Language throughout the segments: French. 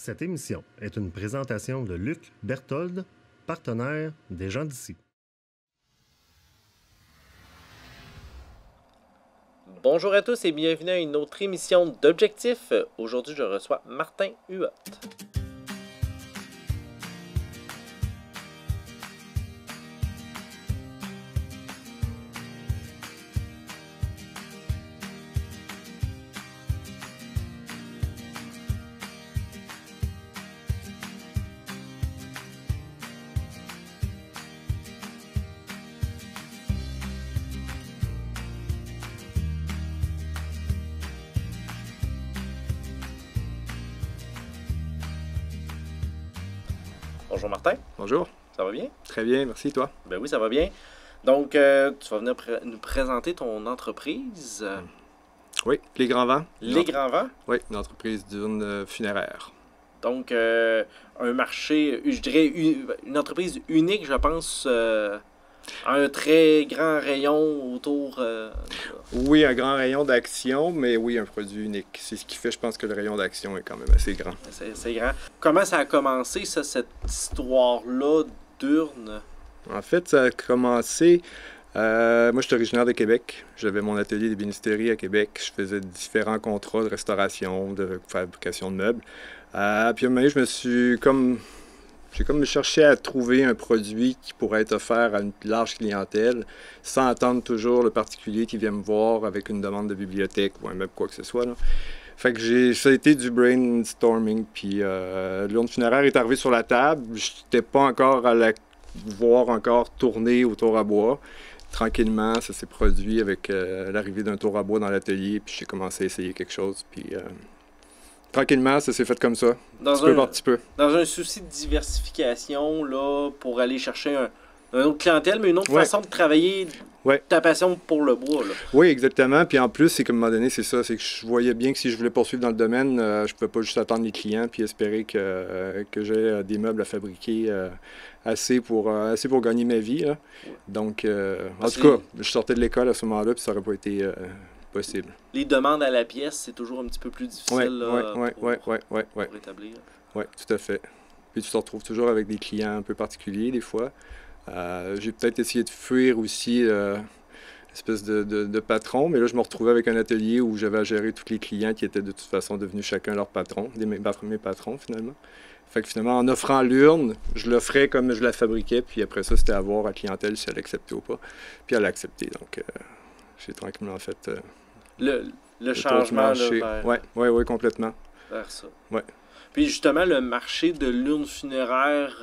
Cette émission est une présentation de Luc Berthold, partenaire des gens d'ici. Bonjour à tous et bienvenue à une autre émission d'Objectif. Aujourd'hui, je reçois Martin Huot. Bonjour Martin. Bonjour. Ça va bien? Très bien, merci, toi? Ben oui, ça va bien. Donc, tu vas venir nous présenter ton entreprise. Oui, Les Grands Vents. Les Grands Vents. Oui, une entreprise d'urnes funéraires. Donc, un marché, je dirais une entreprise unique, je pense, un très grand rayon autour. Oui, un grand rayon d'action, mais oui, un produit unique. C'est ce qui fait, je pense, que le rayon d'action est quand même assez grand. C'est grand. Comment ça a commencé, ça, cette histoire-là d'urne? En fait, ça a commencé... moi, je suis originaire de Québec. J'avais mon atelier d'ébénisterie à Québec. Je faisais différents contrats de restauration, de fabrication de meubles. Puis à un moment donné, j'ai comme cherché à trouver un produit qui pourrait être offert à une large clientèle sans attendre toujours le particulier qui vient me voir avec une demande de bibliothèque ou un meuble, quoi que ce soit, là. Fait que ça a été du brainstorming. Puis l'urne funéraire est arrivée sur la table. Je n'étais pas encore à la voir encore tourner au tour à bois. Tranquillement, ça s'est produit avec l'arrivée d'un tour à bois dans l'atelier. Puis j'ai commencé à essayer quelque chose. Puis tranquillement, ça s'est fait comme ça, petit peu par petit peu. Dans un souci de diversification, là, pour aller chercher une autre clientèle, mais une autre façon de travailler ta passion pour le bois. Là. Oui, exactement. Puis en plus, c'est qu'à un moment donné, c'est ça, c'est que je voyais bien que si je voulais poursuivre dans le domaine, je ne pouvais pas juste attendre les clients puis espérer que j'ai des meubles à fabriquer assez pour gagner ma vie. Là. Donc, en tout cas, je sortais de l'école à ce moment-là, puis ça n'aurait pas été possible. Les demandes à la pièce, c'est toujours un petit peu plus difficile pour établir. Oui, tout à fait. Puis tu te retrouves toujours avec des clients un peu particuliers, des fois. J'ai peut-être essayé de fuir aussi espèce de patron, mais là, je me retrouvais avec un atelier où j'avais à gérer tous les clients qui étaient de toute façon devenus chacun leur patron, mes patrons, finalement. Fait que finalement, en offrant l'urne, je l'offrais comme je la fabriquais, puis après ça, c'était à voir à la clientèle si elle acceptait ou pas. Puis elle a accepté, donc j'ai tranquillement fait le changement vers... Oui, complètement. Vers ça. Ouais. Puis justement, le marché de l'urne funéraire,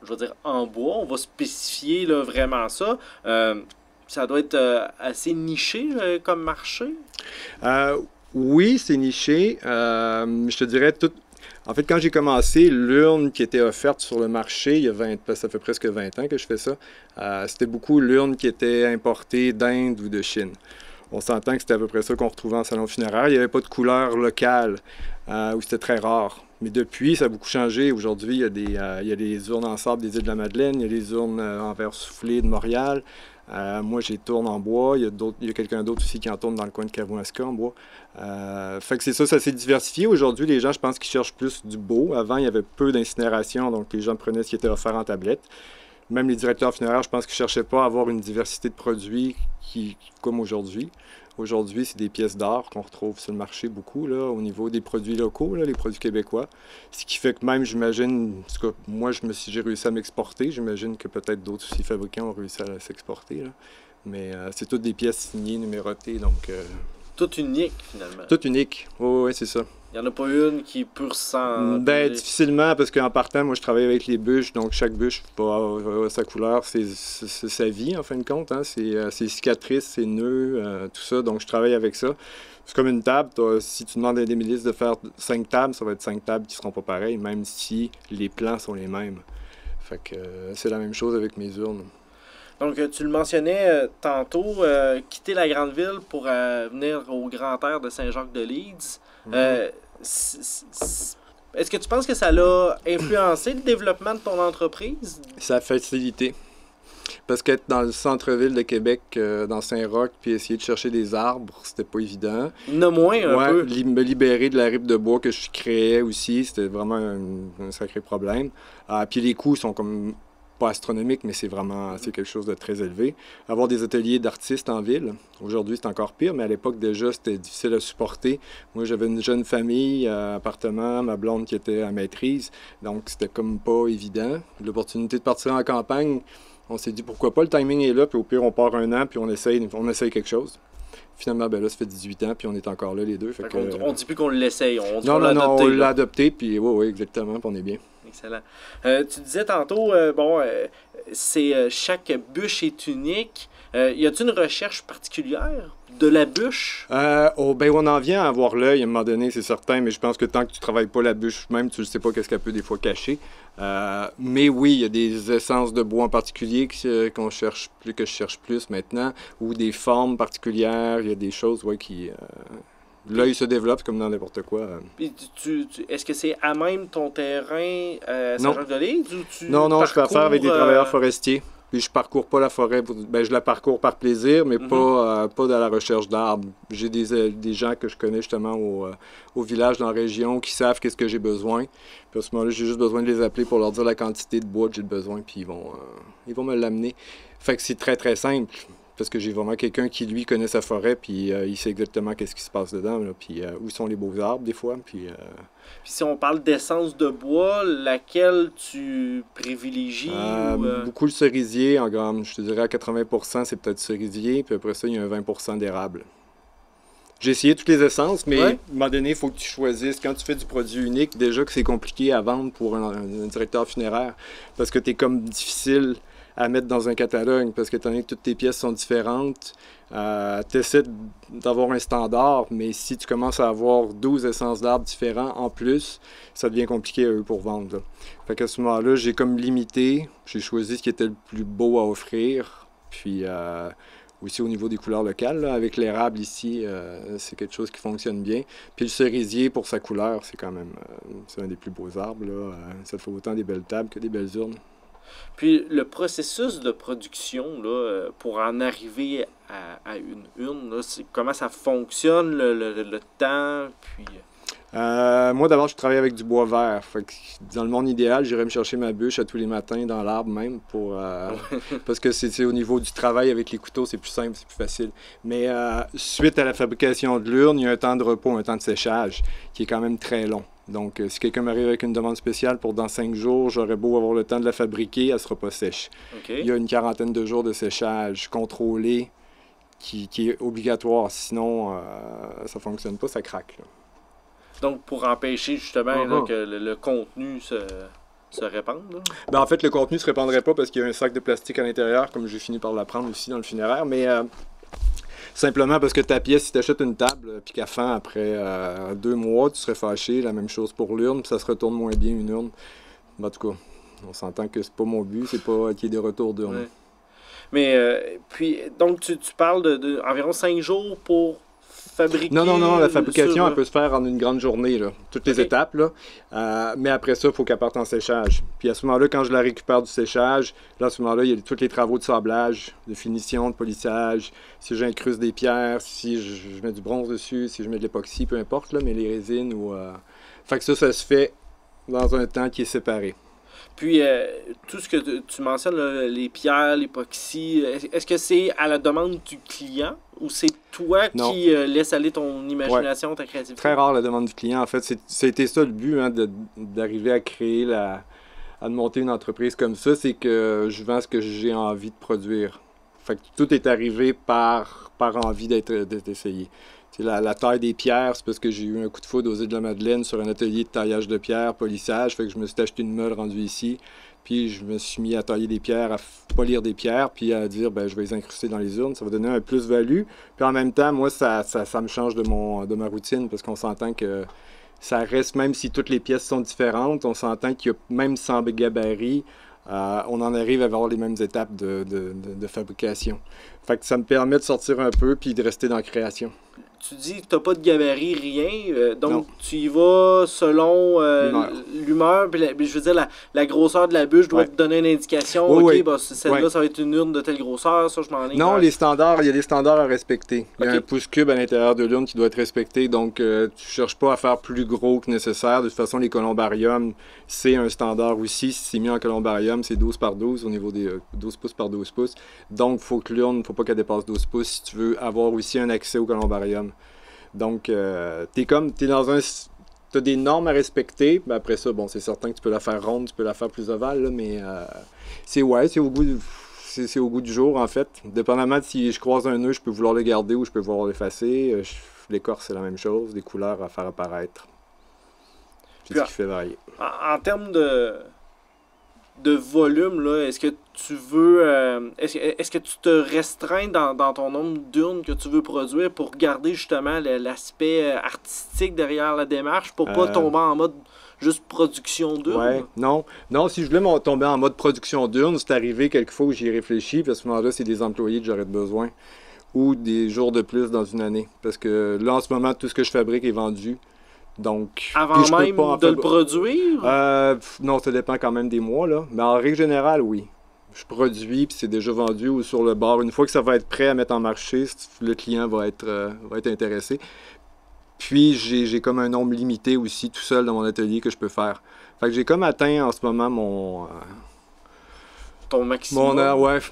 je veux dire en bois, on va spécifier là, vraiment ça. Ça doit être assez niché comme marché? Oui, c'est niché. Je te dirais En fait, quand j'ai commencé, l'urne qui était offerte sur le marché, ça fait presque 20 ans que je fais ça, c'était beaucoup l'urne qui était importée d'Inde ou de Chine. On s'entend que c'était à peu près ça qu'on retrouvait en salon funéraire. Il n'y avait pas de couleur locale, où c'était très rare. Mais depuis, ça a beaucoup changé. Aujourd'hui, il y a des urnes en sable des Îles-de-la-Madeleine, il y a des urnes en verre soufflé de Montréal. Moi, j'y tourne en bois. Il y a quelqu'un d'autre aussi qui en tourne dans le coin de Kamouraska en bois. Fait que c'est ça s'est diversifié. Aujourd'hui, les gens, je pense qu'ils cherchent plus du beau. Avant, il y avait peu d'incinération, donc les gens prenaient ce qui était offert en tablette. Même les directeurs funéraires, je pense qu'ils ne cherchaient pas à avoir une diversité de produits comme aujourd'hui. Aujourd'hui, c'est des pièces d'art qu'on retrouve sur le marché beaucoup, là, au niveau des produits locaux, là, les produits québécois. Ce qui fait que même, j'imagine, en tout cas, moi, j'ai réussi à m'exporter. J'imagine que peut-être d'autres aussi fabricants ont réussi à s'exporter. Là. Mais c'est toutes des pièces signées, numérotées, donc... Tout unique, finalement. Tout unique, oui, c'est ça. Il n'y en a pas une qui est pure sang? Difficilement, parce qu'en partant, moi, je travaille avec les bûches, donc chaque bûche a sa couleur, c'est sa vie, en fin de compte. Hein? Ses cicatrices, ses nœuds, tout ça, donc je travaille avec ça. C'est comme une table. Si tu demandes à des milices de faire 5 tables, ça va être 5 tables qui ne seront pas pareilles, même si les plans sont les mêmes. Fait que c'est la même chose avec mes urnes. Donc, tu le mentionnais tantôt, quitter la grande ville pour venir au grand air de Saint-Jacques-de-Leeds. Est-ce que tu penses que ça l'a influencé le développement de ton entreprise? Ça a facilité. parce qu'être dans le centre-ville de Québec, dans Saint-Roch, puis essayer de chercher des arbres, c'était pas évident. Il y en a moins un peu. Me libérer de la ripe de bois que je créais aussi, c'était vraiment un sacré problème. Puis les coûts sont comme pas astronomiques, mais c'est quelque chose de très élevé. Avoir des ateliers d'artistes en ville, aujourd'hui c'est encore pire, mais à l'époque déjà c'était difficile à supporter. Moi j'avais une jeune famille, appartement, ma blonde qui était à maîtrise, donc c'était comme pas évident. L'opportunité de partir en campagne, on s'est dit pourquoi pas, le timing est là, puis au pire on part un an, puis on essaye quelque chose. Finalement, ben là, ça fait 18 ans, puis on est encore là les deux. On ne dit plus qu'on l'essaye, on dit non, qu'on l'a adopté. On l'a adopté, puis oui, exactement, puis on est bien. Excellent. Tu disais tantôt, chaque bûche est unique. Y a-t-il une recherche particulière de la bûche? On en vient à avoir l'œil à un moment donné, c'est certain, mais je pense que tant que tu ne travailles pas la bûche même, tu ne sais pas qu'est-ce qu'elle peut des fois cacher. Mais oui, il y a des essences de bois en particulier que je cherche plus maintenant, ou des formes particulières, il y a des choses qui... L'œil se développe comme dans n'importe quoi. Est-ce que c'est à même ton terrain à Saint-Jacques-de-Lys ou tu Non, je fais affaire avec des travailleurs forestiers. Puis je parcours pas la forêt, je la parcours par plaisir, mais pas dans la recherche d'arbres. J'ai des gens que je connais justement au village dans la région qui savent qu'est-ce que j'ai besoin. Puis à ce moment-là, j'ai juste besoin de les appeler pour leur dire la quantité de bois que j'ai besoin, puis ils vont me l'amener. Fait que c'est très très simple. Parce que j'ai vraiment quelqu'un qui, lui, connaît sa forêt, puis il sait exactement qu'est-ce qui se passe dedans, là, puis où sont les beaux arbres, des fois. Puis si on parle d'essence de bois, laquelle tu privilégies? Beaucoup le cerisier, je te dirais à 80%, c'est peut-être cerisier, puis après ça, il y a un 20% d'érable. J'ai essayé toutes les essences, mais à un moment donné, il faut que tu choisisses. Quand tu fais du produit unique, déjà que c'est compliqué à vendre pour un directeur funéraire, parce que tu es comme difficile à mettre dans un catalogue, parce que étant donné que toutes tes pièces sont différentes, tu essaies d'avoir un standard, mais si tu commences à avoir 12 essences d'arbres différents en plus, ça devient compliqué à eux pour vendre. Là. Fait qu'à ce moment-là, j'ai comme limité, j'ai choisi ce qui était le plus beau à offrir, puis aussi au niveau des couleurs locales, là, avec l'érable ici, c'est quelque chose qui fonctionne bien. Puis le cerisier, pour sa couleur, c'est quand même c'est un des plus beaux arbres. Là. Ça fait autant des belles tables que des belles urnes. Puis le processus de production, là, pour en arriver à une urne, là, comment ça fonctionne, le temps, puis... Moi, d'abord, je travaille avec du bois vert. Fait que dans le monde idéal, j'irais me chercher ma bûche à tous les matins dans l'arbre même, parce que c'est au niveau du travail avec les couteaux, c'est plus simple, c'est plus facile. Mais suite à la fabrication de l'urne, il y a un temps de repos, un temps de séchage, qui est quand même très long. Donc, si quelqu'un m'arrive avec une demande spéciale pour dans 5 jours, j'aurais beau avoir le temps de la fabriquer, elle ne sera pas sèche. Okay. Il y a une quarantaine de jours de séchage contrôlé qui est obligatoire. Sinon, ça ne fonctionne pas, ça craque. Là. Donc, pour empêcher justement là, que le contenu se répande? Là? Ben, en fait, le contenu ne se répandrait pas parce qu'il y a un sac de plastique à l'intérieur, comme j'ai fini par l'apprendre aussi dans le funéraire. Mais simplement parce que ta pièce, si tu achètes une table puis qu'à fin, après 2 mois, tu serais fâché. La même chose pour l'urne, puis ça se retourne moins bien une urne. En tout cas, on s'entend que c'est pas mon but, c'est pas qu'il y ait des retours d'urne. Ouais. Mais, puis, donc, tu parles d'environ 5 jours pour fabriquer... Non, la fabrication, elle peut se faire en une grande journée, là. Toutes les étapes, là. Mais après ça, il faut qu'elle parte en séchage. Puis à ce moment-là, quand je la récupère du séchage, là, à ce moment-là, il y a tous les travaux de sablage, de finition, de polissage. Si j'incruste des pierres, si je mets du bronze dessus, si je mets de l'époxy, peu importe, là, mais les résines ou... Fait que ça se fait dans un temps qui est séparé. Puis, tout ce que tu mentionnes, là, les pierres, l'époxy, est-ce que c'est à la demande du client ou c'est toi qui laisse aller ton imagination, ta créativité? Très rare la demande du client. En fait, c'était ça le but, hein, d'arriver à créer à monter une entreprise comme ça, c'est que je vends ce que j'ai envie de produire. Fait que tout est arrivé par envie d'être essayé. La taille des pierres, c'est parce que j'ai eu un coup de foudre aux Îles-de-la-Madeleine sur un atelier de taillage de pierres, polissage. Fait que je me suis acheté une meule rendue ici. Puis je me suis mis à tailler des pierres, à polir des pierres, puis à dire, je vais les incruster dans les urnes. Ça va donner un plus-value. Puis en même temps, moi, ça me change de ma routine, parce qu'on s'entend que ça reste, même si toutes les pièces sont différentes, on s'entend qu'il y a même sans gabarit, on en arrive à avoir les mêmes étapes de fabrication. Fait que ça me permet de sortir un peu, puis de rester dans la création. tu dis que tu n'as pas de gabarit, rien. Donc, Non. tu y vas selon l'humeur. Puis je veux dire, la grosseur de la bûche doit Ouais. te donner une indication. Oui, OK, oui. bah, celle-là, Ouais. ça va être une urne de telle grosseur. Ça, je m'en ai. Non, les standards, il y a des standards à respecter. Il y a Ok. un pouce cube à l'intérieur de l'urne qui doit être respecté, donc tu cherches pas à faire plus gros que nécessaire. De toute façon, les columbariums, c'est un standard aussi. Si c'est mis en columbarium, c'est 12 par 12 au niveau des 12 pouces par 12 pouces. Donc, faut que l'urne, faut pas qu'elle dépasse 12 pouces si tu veux avoir aussi un accès au columbarium. Donc, t'es dans un... T'as des normes à respecter, mais après ça, bon, c'est certain que tu peux la faire ronde, tu peux la faire plus ovale, là, mais c'est au goût c'est au goût du jour, en fait. Dépendamment de si je croise un nœud, je peux vouloir le garder ou je peux vouloir l'effacer. L'écorce, c'est la même chose, des couleurs à faire apparaître. C'est Puis, ce qui fait varier. En termes de volume, là, est-ce que tu veux. Est-ce que tu te restreins dans ton nombre d'urnes que tu veux produire pour garder justement l'aspect artistique derrière la démarche, pour pas tomber en mode juste production d'urnes? Ouais, non, si je voulais tomber en mode production d'urnes, c'est arrivé quelquefois où j'y ai réfléchi, puis à ce moment-là, c'est des employés que j'aurais besoin, ou des jours de plus dans une année. Parce que là, en ce moment, tout ce que je fabrique est vendu. Donc, Avant puis je peux même pas en de le fabri- produire? Non, ça dépend quand même des mois, là. Mais en règle générale, oui. Je produis, puis c'est déjà vendu ou sur le bord. Une fois que ça va être prêt à mettre en marché, le client va être intéressé. Puis, j'ai comme un nombre limité aussi, tout seul dans mon atelier, que je peux faire. Fait que j'ai comme atteint en ce moment Ton maximum?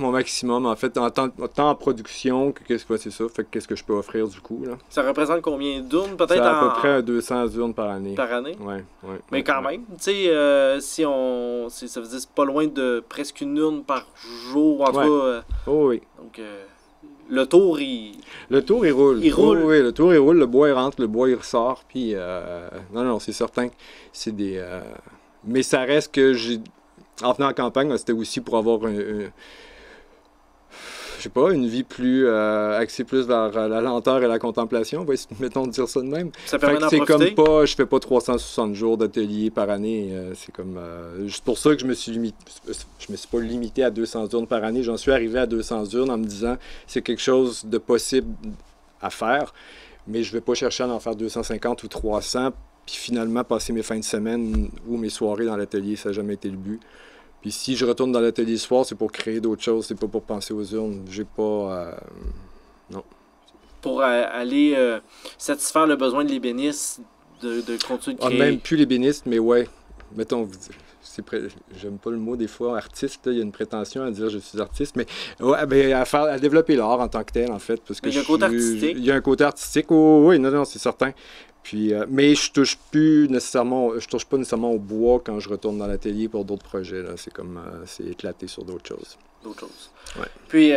mon maximum, en fait, tant en production que c'est ça. Fait que qu'est-ce que je peux offrir du coup, là. Ça représente combien d'urnes? C'est Peut-être à peu près 200 urnes par année. par année? Ouais. Mais quand même, tu sais, si on. Ça veut dire c'est pas loin de presque une urne par jour, en tout Ouais. cas. Oh oui. Donc, le tour, Le tour, il roule. Il roule. Oh oui, le tour, il roule. Le bois, il rentre. Le bois, il ressort. Puis, non, c'est certain que c'est des... Mais ça reste que en venant en campagne, c'était aussi pour avoir je sais pas, une vie plus axée plus vers la lenteur et la contemplation. Mettons de dire ça de même. ça Fait permet que d'en c'est profiter. comme pas, je fais pas 360 jours d'atelier par année. C'est comme, juste pour ça que je me suis pas limité à 200 urnes par année. J'en suis arrivé à 200 urnes en me disant c'est quelque chose de possible à faire, mais je vais pas chercher à en faire 250 ou 300 puis finalement passer mes fins de semaine ou mes soirées dans l'atelier. Ça n'a jamais été le but. Puis si je retourne dans l'atelier le soir, c'est pour créer d'autres choses, c'est pas pour penser aux urnes. J'ai pas... Pour aller satisfaire le besoin de l'ébéniste de continuer de créer. Même plus l'ébéniste, mais ouais. Mettons, j'aime pas le mot des fois, artiste, là, il y a une prétention à dire je suis artiste, mais ouais, ben, à développer l'art en tant que tel, en fait. Parce que Mais il y a un côté artistique. Il y a un côté artistique, oui, non, c'est certain. Puis, mais je touche pas nécessairement au bois quand je retourne dans l'atelier pour d'autres projets. Là. C'est comme, c'est éclaté sur d'autres choses. D'autres choses. Ouais. Puis,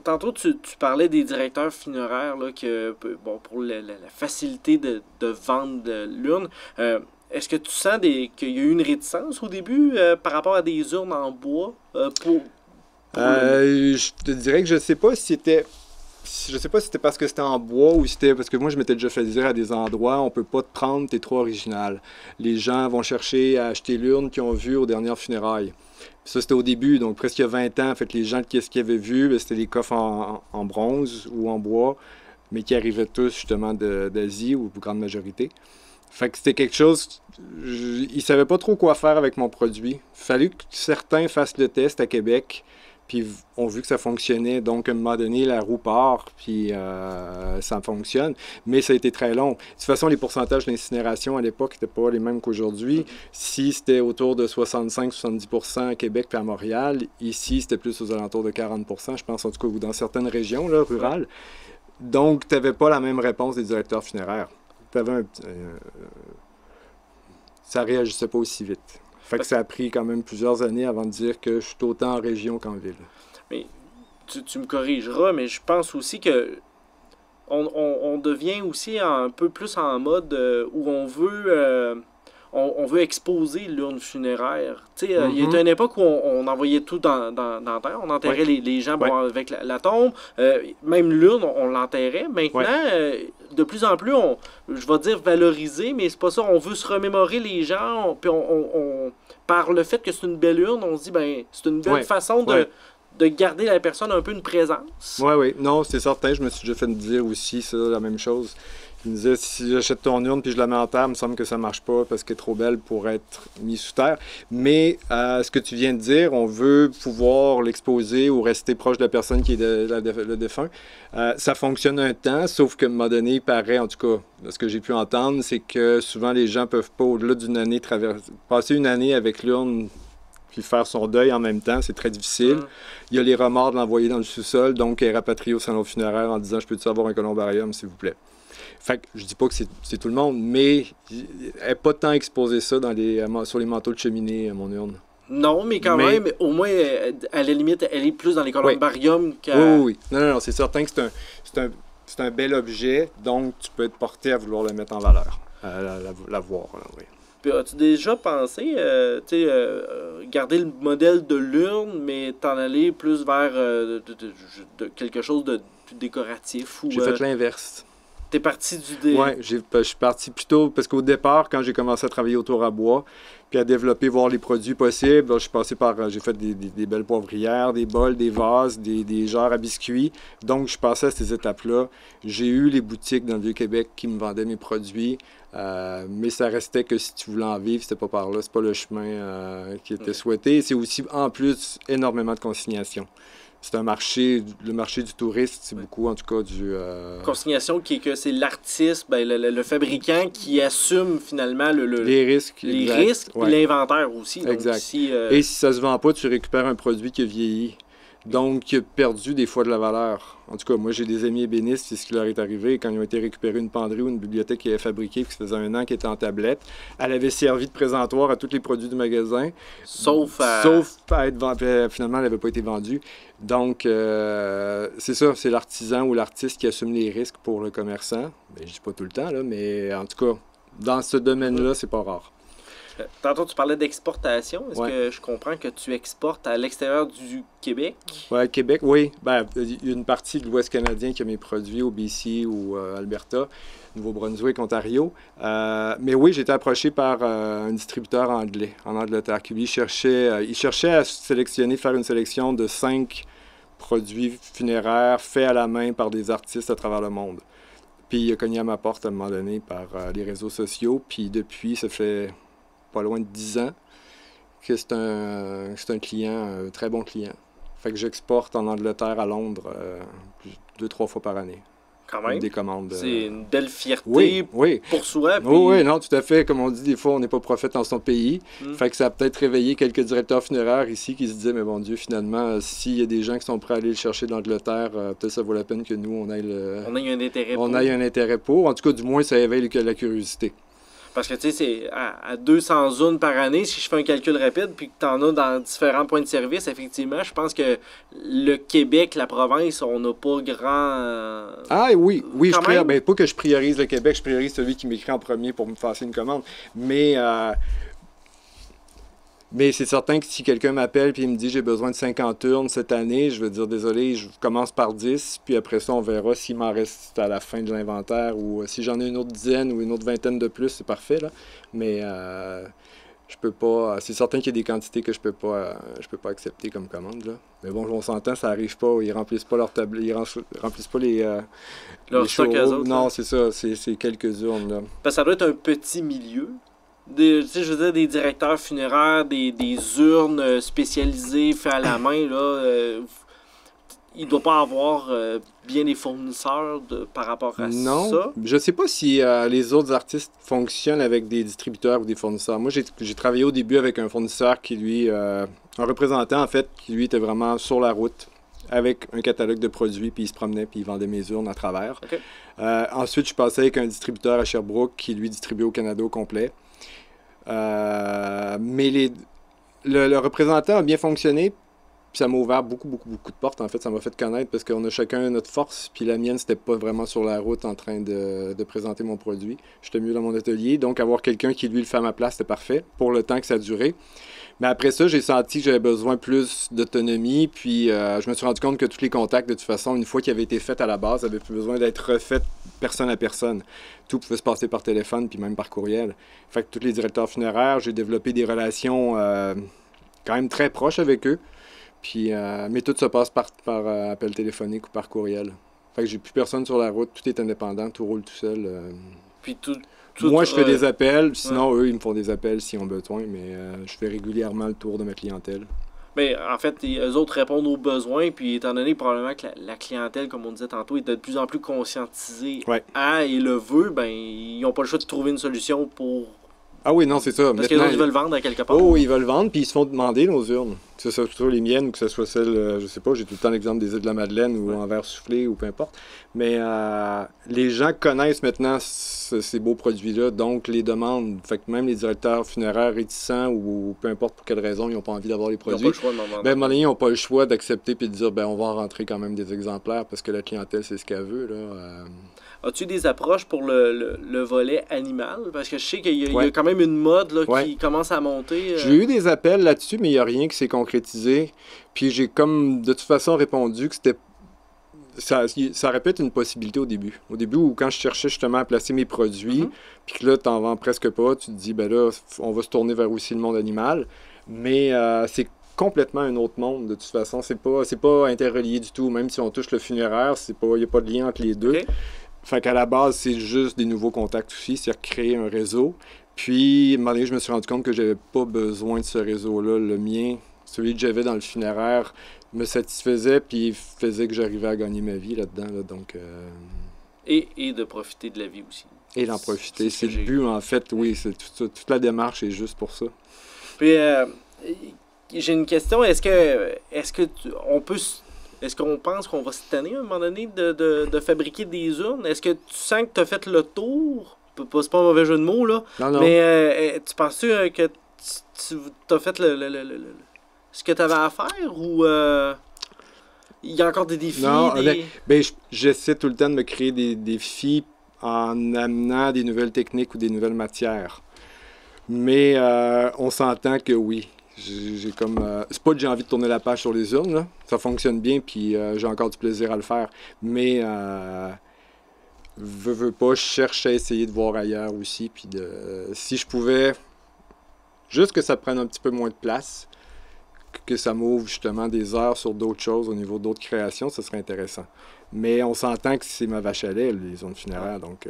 tantôt, tu parlais des directeurs funéraires, là, que, bon, pour la facilité de vendre de l'urne. Est-ce que tu sens qu'il y a eu une réticence au début par rapport à des urnes en bois Je te dirais que je sais pas si c'était parce que c'était en bois ou si c'était parce que moi je m'étais déjà fait dire à des endroits on peut pas te prendre, t'es trop original. Les gens vont chercher à acheter l'urne qu'ils ont vue aux dernières funérailles. Puis ça c'était au début, donc presque il y a 20 ans. Fait que les gens qu'est-ce qu'ils avaient vu, ben, c'était des coffres en bronze ou en bois, mais qui arrivaient tous justement d'Asie ou grande majorité. Fait que c'était quelque chose, ils savaient pas trop quoi faire avec mon produit. Fallu que certains fassent le test à Québec, puis ont vu que ça fonctionnait. Donc, à un moment donné, la roue part, puis ça fonctionne. Mais ça a été très long. De toute façon, les pourcentages d'incinération à l'époque n'étaient pas les mêmes qu'aujourd'hui. Si c'était autour de 65-70% à Québec puis à Montréal, ici, c'était plus aux alentours de 40%, je pense, en tout cas, ou dans certaines régions là, rurales. Donc, tu n'avais pas la même réponse des directeurs funéraires. Ça réagissait pas aussi vite. Fait que ça a pris quand même plusieurs années avant de dire que je suis autant en région qu'en ville. Mais tu me corrigeras, mais je pense aussi que on devient aussi un peu plus en mode où on veut exposer l'urne funéraire. Tu sais, il y a une époque où on envoyait tout dans la terre, on enterrait les gens avec la tombe, même l'urne, on l'enterrait. Maintenant, de plus en plus, je vais dire valoriser, mais c'est pas ça, on veut se remémorer les gens, puis par le fait que c'est une belle urne, on se dit, ben c'est une belle façon de garder la personne un peu une présence. Oui, oui. Non, c'est certain. Je me suis déjà fait dire aussi ça, la même chose. Il me disait, si j'achète ton urne puis je la mets en terre, il me semble que ça ne marche pas parce qu'elle est trop belle pour être mise sous terre. Mais ce que tu viens de dire, on veut pouvoir l'exposer ou rester proche de la personne qui est le défunt. Ça fonctionne un temps, sauf qu'à un moment donné, il paraît, en tout cas, ce que j'ai pu entendre, c'est que souvent les gens ne peuvent pas, au-delà d'une année, passer une année avec l'urne puis faire son deuil en même temps, c'est très difficile. Il y a les remords de l'envoyer dans le sous-sol, donc elle est rapatriée au salon funéraire en disant « Je peux-tu avoir un columbarium, s'il vous plaît? » Fait que je dis pas que c'est tout le monde, mais elle n'est pas tant exposée ça sur les manteaux de cheminée, mon urne. Non, mais quand même, au moins, à la limite, elle est plus dans les columbariums qu'à... Oui. Non, c'est certain que c'est un bel objet, donc tu peux être porté à vouloir le mettre en valeur, à la voir, là, oui. Puis as-tu déjà pensé, garder le modèle de l'urne, mais t'en aller plus vers de quelque chose de plus décoratif? J'ai fait l'inverse. T'es parti du... Oui, je suis parti plutôt, parce qu'au départ, quand j'ai commencé à travailler au tour à bois, puis à développer, voir les produits possibles, là, j'ai fait des belles poivrières, des bols, des vases, des jarres à biscuits. Donc, je passais à ces étapes-là. J'ai eu les boutiques dans le Vieux-Québec qui me vendaient mes produits, mais ça restait que si tu voulais en vivre, c'était pas par là. C'est pas le chemin qui était souhaité. C'est aussi, en plus, énormément de consignation. C'est un marché, le marché du touriste, c'est beaucoup, en tout cas, du... Consignation qui est que c'est l'artiste, le fabricant qui assume finalement les risques. Les risques et l'inventaire aussi. Donc, exact. ici, Et si ça se vend pas, tu récupères un produit qui a vieilli. Donc, qui a perdu des fois de la valeur. En tout cas, moi, j'ai des amis ébénistes, c'est ce qui leur est arrivé. Quand ils ont été récupérer une penderie ou une bibliothèque qui avait fabriquée, qui faisait 1 an, qui était en tablette, elle avait servi de présentoir à tous les produits du magasin. Sauf à être vendue. Finalement, elle n'avait pas été vendue. Donc, c'est ça, c'est l'artisan ou l'artiste qui assume les risques pour le commerçant. Je ne dis pas tout le temps, là, mais en tout cas, dans ce domaine-là, c'est pas rare. Tantôt, tu parlais d'exportation. Est-ce que je comprends que tu exportes à l'extérieur du Québec? Oui, Québec, oui. Il y a une partie de l'Ouest canadien qui a mes produits au BC ou Alberta, Nouveau-Brunswick, Ontario. Mais oui, j'ai été approché par un distributeur anglais en Angleterre qui, lui, il cherchait à faire une sélection de 5 produits funéraires faits à la main par des artistes à travers le monde. Puis il a cogné à ma porte à un moment donné par les réseaux sociaux. Puis depuis, ça fait pas loin de 10 ans que c'est un client, un très bon client. Fait que j'exporte en Angleterre, à Londres, 2-3 fois par année. Quand même. Des commandes. C'est une belle fierté pour soi. Puis... Oui, non, tout à fait. Comme on dit, des fois, on n'est pas prophète dans son pays. Fait que ça a peut-être réveillé quelques directeurs funéraires ici qui se disaient, mais bon Dieu, finalement, s'il y a des gens qui sont prêts à aller le chercher d'Angleterre, peut-être ça vaut la peine que nous, on ait un intérêt pour. En tout cas, du moins, ça éveille la curiosité. Parce que, tu sais, c'est à 200 zones par année, si je fais un calcul rapide, puis que tu en as dans différents points de service, effectivement, je pense que le Québec, la province, on n'a pas grand... Ah oui, pas que je priorise le Québec, je priorise celui qui m'écrit en premier pour me passer une commande. Mais c'est certain que si quelqu'un m'appelle et me dit j'ai besoin de 50 urnes cette année, je vais dire désolé, je commence par 10, puis après ça, on verra s'il m'en reste à la fin de l'inventaire ou si j'en ai une autre dizaine ou une autre vingtaine de plus, c'est parfait, là. Mais je peux pas. C'est certain qu'il y a des quantités que je peux pas accepter comme commande, là. Mais bon, on s'entend, ça arrive pas, ils remplissent pas leur tablette, ils remplissent pas leur stock à eux autres. Non, c'est ça, c'est quelques urnes, là. Parce que ça doit être un petit milieu. Je veux dire, des directeurs funéraires, des urnes spécialisées faites à la main, là, il ne doit pas avoir bien des fournisseurs par rapport à ça. Non, je ne sais pas si les autres artistes fonctionnent avec des distributeurs ou des fournisseurs. Moi, j'ai travaillé au début avec un fournisseur qui, lui, un représentant, en fait, qui, lui, était vraiment sur la route avec un catalogue de produits, puis il se promenait, puis il vendait mes urnes à travers. Okay. Ensuite, je passais avec un distributeur à Sherbrooke qui, lui, distribuait au Canada au complet. Mais le représentant a bien fonctionné, puis ça m'a ouvert beaucoup de portes. En fait, ça m'a fait connaître parce qu'on a chacun notre force, puis la mienne, c'était pas vraiment sur la route en train de présenter mon produit. J'étais mieux dans mon atelier, donc avoir quelqu'un qui, lui, le fait à ma place, c'était parfait pour le temps que ça a duré. Mais après ça, j'ai senti que j'avais besoin plus d'autonomie, puis je me suis rendu compte que tous les contacts, de toute façon, une fois qu'ils avaient été faits à la base, avaient plus besoin d'être refaits personne à personne. Tout pouvait se passer par téléphone, puis même par courriel. Fait que tous les directeurs funéraires, j'ai développé des relations quand même très proches avec eux. Puis, mais tout se passe par appel téléphonique ou par courriel. Fait que j'ai plus personne sur la route, tout est indépendant, tout roule tout seul. Puis tout Moi, je fais des appels, sinon eux, ils me font des appels s'ils ont besoin, mais je fais régulièrement le tour de ma clientèle. Mais en fait, eux autres répondent aux besoins, puis étant donné probablement que la clientèle, comme on disait tantôt, est de plus en plus conscientisée et le veut, ben ils n'ont pas le choix de trouver une solution pour... Ah oui, non, c'est ça. Parce qu'ils veulent vendre à quelque part. Oh, ils veulent vendre, puis ils se font demander nos urnes. Que ce soit les miennes ou que ce soit celles, je sais pas, j'ai tout le temps l'exemple des îles de la Madeleine ou en verre soufflé ou peu importe. Mais les gens connaissent maintenant ces beaux produits-là, donc les demandent. Fait que même les directeurs funéraires réticents ou peu importe pour quelle raison, ils n'ont pas envie d'avoir les produits. Ils n'ont pas le choix de vendre. Ben, à un moment donné, ils n'ont pas le choix d'accepter puis de dire, ben on va en rentrer quand même des exemplaires parce que la clientèle, c'est ce qu'elle veut, là. As-tu des approches pour le volet animal? Parce que je sais qu'il y a quand même une mode là, qui commence à monter. J'ai eu des appels là-dessus, mais il n'y a rien qui s'est concrétisé. Puis j'ai comme de toute façon répondu que c'était... Ça répète une possibilité au début. Au début, où quand je cherchais justement à placer mes produits, puis que là, tu n'en vends presque pas, tu te dis, ben là, on va se tourner vers aussi le monde animal. Mais c'est complètement un autre monde, de toute façon. C'est pas interrelié du tout. Même si on touche le funéraire, il n'y a pas de lien entre les deux. Okay. Fait qu'à la base, c'est juste des nouveaux contacts aussi, c'est-à-dire créer un réseau. Puis, à un moment donné, je me suis rendu compte que j'avais pas besoin de ce réseau-là. Le mien, celui que j'avais dans le funéraire, me satisfaisait, puis faisait que j'arrivais à gagner ma vie là-dedans. Là, donc, et de profiter de la vie aussi. Et d'en profiter. C'est le but, en fait, oui. C'est toute la démarche est juste pour ça. Puis, j'ai une question. Est-ce qu'on pense qu'on va se tanner à un moment donné de fabriquer des urnes? Est-ce que tu sens que tu as fait le tour? C'est pas un mauvais jeu de mots, là. Non. Mais tu penses-tu que tu as fait ce que tu avais à faire ou il y a encore des défis? Non, j'essaie tout le temps de me créer des défis en amenant des nouvelles techniques ou des nouvelles matières. Mais on s'entend que oui. J'ai comme c'est pas que j'ai envie de tourner la page sur les urnes, là. Ça fonctionne bien, puis j'ai encore du plaisir à le faire. Mais veux pas, je cherche à essayer de voir ailleurs aussi, puis si je pouvais juste que ça prenne un petit peu moins de place, que ça m'ouvre justement des heures sur d'autres choses au niveau d'autres créations, ça serait intéressant. Mais on s'entend que c'est ma vache à lait, les urnes funéraires, donc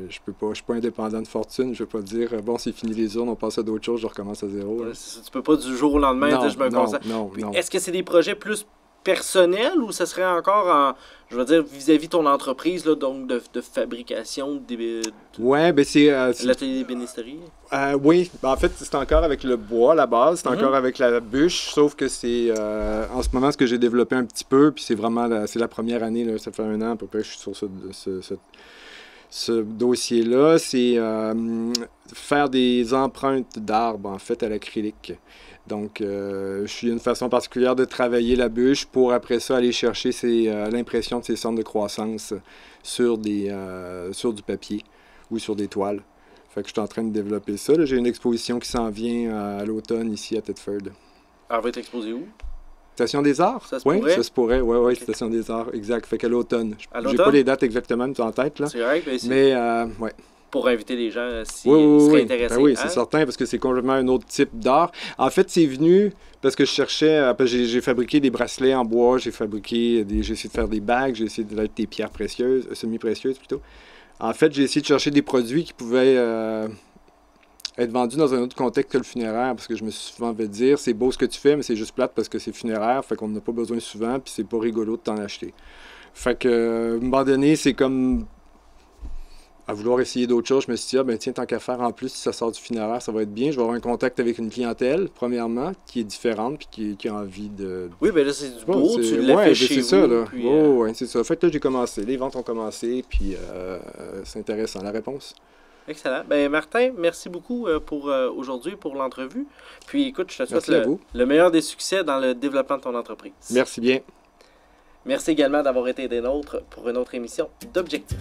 je suis pas indépendant de fortune, je vais pas dire bon, c'est fini les urnes, on passe à d'autres choses, je recommence à zéro. Tu peux pas du jour au lendemain dire je me concentre. Non. Est-ce que c'est des projets plus personnels ou ça serait encore je veux dire vis-à-vis ton entreprise là, donc de fabrication ouais, ben c'est l'atelier d'ébénisterie? Oui, en fait c'est encore avec le bois à la base, c'est encore avec la bûche, sauf que c'est en ce moment ce que j'ai développé un petit peu, puis c'est vraiment c'est la première année, là, ça fait 1 an à peu près que je suis sur ce dossier-là, c'est faire des empreintes d'arbres en fait à l'acrylique. Donc, je suis une façon particulière de travailler la bûche pour après ça aller chercher l'impression de ces centres de croissance sur du papier ou sur des toiles. Fait que je suis en train de développer ça. J'ai une exposition qui s'en vient à l'automne ici à Thetford. Elle va être exposée où? Station des Arts? Ça se pourrait? Ça se pourrait, oui, Okay. Station des Arts, exact. Fait qu'à l'automne. J'ai Pas les dates exactement en tête, là. C'est vrai, mais ouais. Pour inviter les gens s'ils seraient intéressés. Ben oui, c'est certain, parce que c'est complètement un autre type d'art. En fait, c'est venu parce que je cherchais... J'ai fabriqué des bracelets en bois, j'ai essayé de faire des bagues, j'ai essayé de mettre des pierres précieuses, semi-précieuses plutôt. En fait, j'ai essayé de chercher des produits qui pouvaient être vendus dans un autre contexte que le funéraire, parce que je me suis souvent fait dire, c'est beau ce que tu fais, mais c'est juste plate parce que c'est funéraire, fait qu'on n'en a pas besoin souvent, puis c'est pas rigolo de t'en acheter. Fait que, à un moment donné, c'est comme... à vouloir essayer d'autres choses, je me suis dit, tiens, tant qu'à faire en plus, si ça sort du funéraire, ça va être bien. Je vais avoir un contact avec une clientèle, premièrement, qui est différente, puis qui a envie de... Oui, ben là, c'est du beau, tu l'as fait chez vous. Ça, là. Puis, c'est ça. Fait que là, j'ai commencé. Les ventes ont commencé, puis c'est intéressant, la réponse. Excellent. Ben Martin, merci beaucoup pour aujourd'hui, pour l'entrevue. Puis écoute, je te souhaite le meilleur des succès dans le développement de ton entreprise. Merci bien. Merci également d'avoir été des nôtres pour une autre émission d'Objectif.